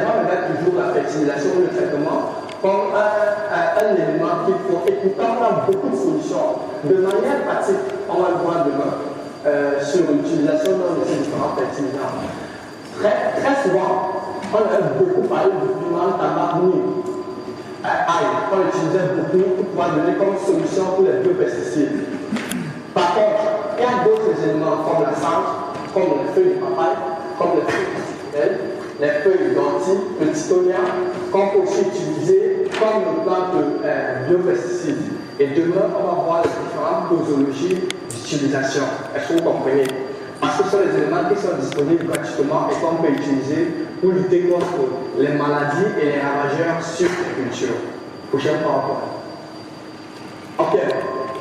On regarde toujours la fertilisation ou le traitement comme un élément qu'il faut. Et pourtant, on a beaucoup de solutions. De manière pratique, on va le voir demain sur l'utilisation de ces différents fertilisants. Très souvent, on a beaucoup parlé du piment tabac mou. On l'utilisait beaucoup pour pouvoir donner comme solution pour les biopesticides. Par contre, il y a d'autres éléments comme la sage, comme les feuilles de papaye, comme les feuilles de citronnelle, les feuilles d'ortie, le titonia, qu'on peut aussi utiliser comme une plante de biopesticides. Et demain, on va voir les différentes posologies d'utilisation. Est-ce que vous comprenez? Parce que ce sont les éléments qui sont disponibles gratuitement et qu'on peut utiliser pour lutter contre les maladies et les ravageurs sur les cultures. Prochain point. Ok.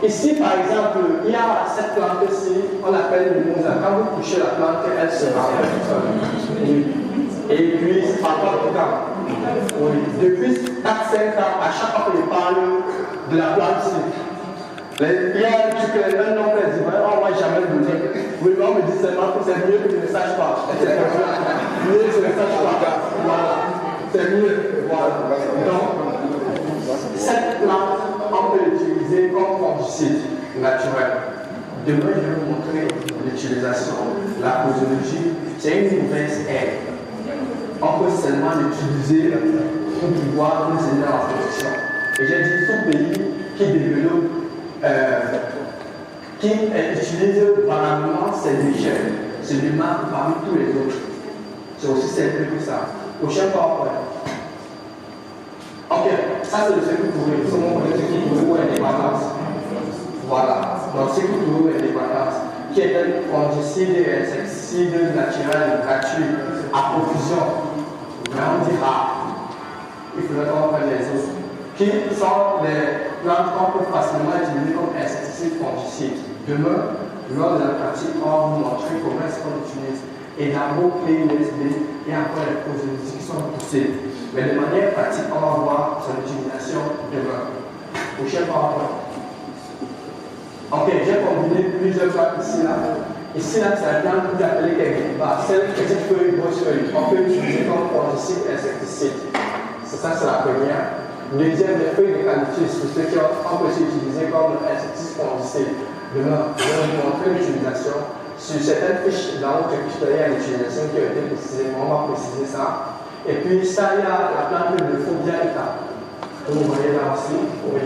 Ici, par exemple, il y a cette plante-ci, on l'appelle le mimosa. Quand vous touchez la plante, elle se rappelle tout seul. Oui. Et puis, c'est pas de temps. Oui. Depuis 4-5 ans, à chaque fois que je parle de la plante-ci, il y a un nom qui dit, on ne va jamais le donner. Oui, mais on me dit seulement que c'est mieux que je ne sache pas. C'est mieux que je ne sache pas. Voilà. C'est mieux. Voilà. Donc, cette plante, on peut l'utiliser comme fongicide naturel. Demain, je vais vous montrer l'utilisation, la posologie. C'est une mauvaise herbe. On peut seulement l'utiliser pour pouvoir nous aider à la production. Et j'ai dit tout pays qui développe, qui utilise valablement ses déchets, se démarque parmi tous les autres. C'est aussi simple que ça. Prochain PowerPoint. Ok, ça c'est le circuit touré. C'est mon projet circuit touré ou indépendance. Voilà, donc circuit touré ou indépendance, qui est un fongicide et insecticide naturel gratuit à profusion. Mais on dit rare. Il faudrait qu'on prenne les autres. Qui sont les plantes qu'on peut facilement utiliser comme insecticides fongicides. Demain, lors de la pratique, on va vous montrer comment est-ce qu'on utilise. Et dans vos clés USB, il y a encore les posologies qui sont poussées. Mais de manière pratique, on va voir son utilisation demain. Prochain PowerPoint. Ok, j'ai combiné plusieurs plantes ici là. Ici là, c'est la plante que vous appelez Kegiba. C'est une petite feuille, grosse feuille. On peut l'utiliser comme fongicide et insecticide. C'est ça, c'est la première. Deuxième, les feuilles d'eucalyptus, pour ceux qui on peut s'utiliser comme insecticide fongicide. Demain, je vais vous montrer l'utilisation. Sur certaines fiches dans votre fiche, il y a l'utilisation qui a été précisée. On va préciser ça. Et puis ça, il y a la plante de Phobia-Ita. Vous voyez là aussi. Oui.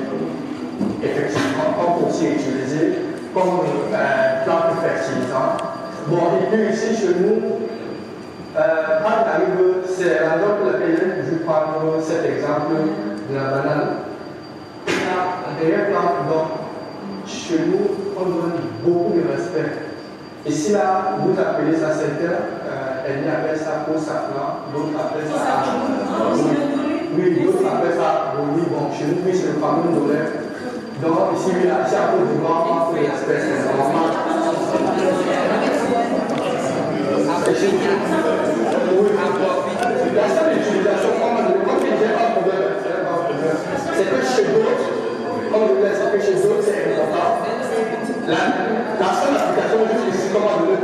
Effectivement, on peut aussi utiliser comme plante fertilisante. Bon, et puis ici chez nous, quand on arrive, c'est la norme pour laquelle je prends cet exemple de la banane. La dernière plante, donc, chez nous, on donne beaucoup de respect. Ici là, vous appelez ça secteur, elle appelle ça peau safran, d'autres appellent ça. Oui, d'autres appellent ça oui, bon, chez nous, oui, c'est le fameux dollar. Donc, ici, oui, là, c'est à cause du vent, on fait l'espèce, c'est normal. Oui, la seule utilisation, comme j'ai pas de problème, c'est que chez d'autres, comme je vous l'ai dit, que chez d'autres, c'est important. La seule application que je suis ici, comme on le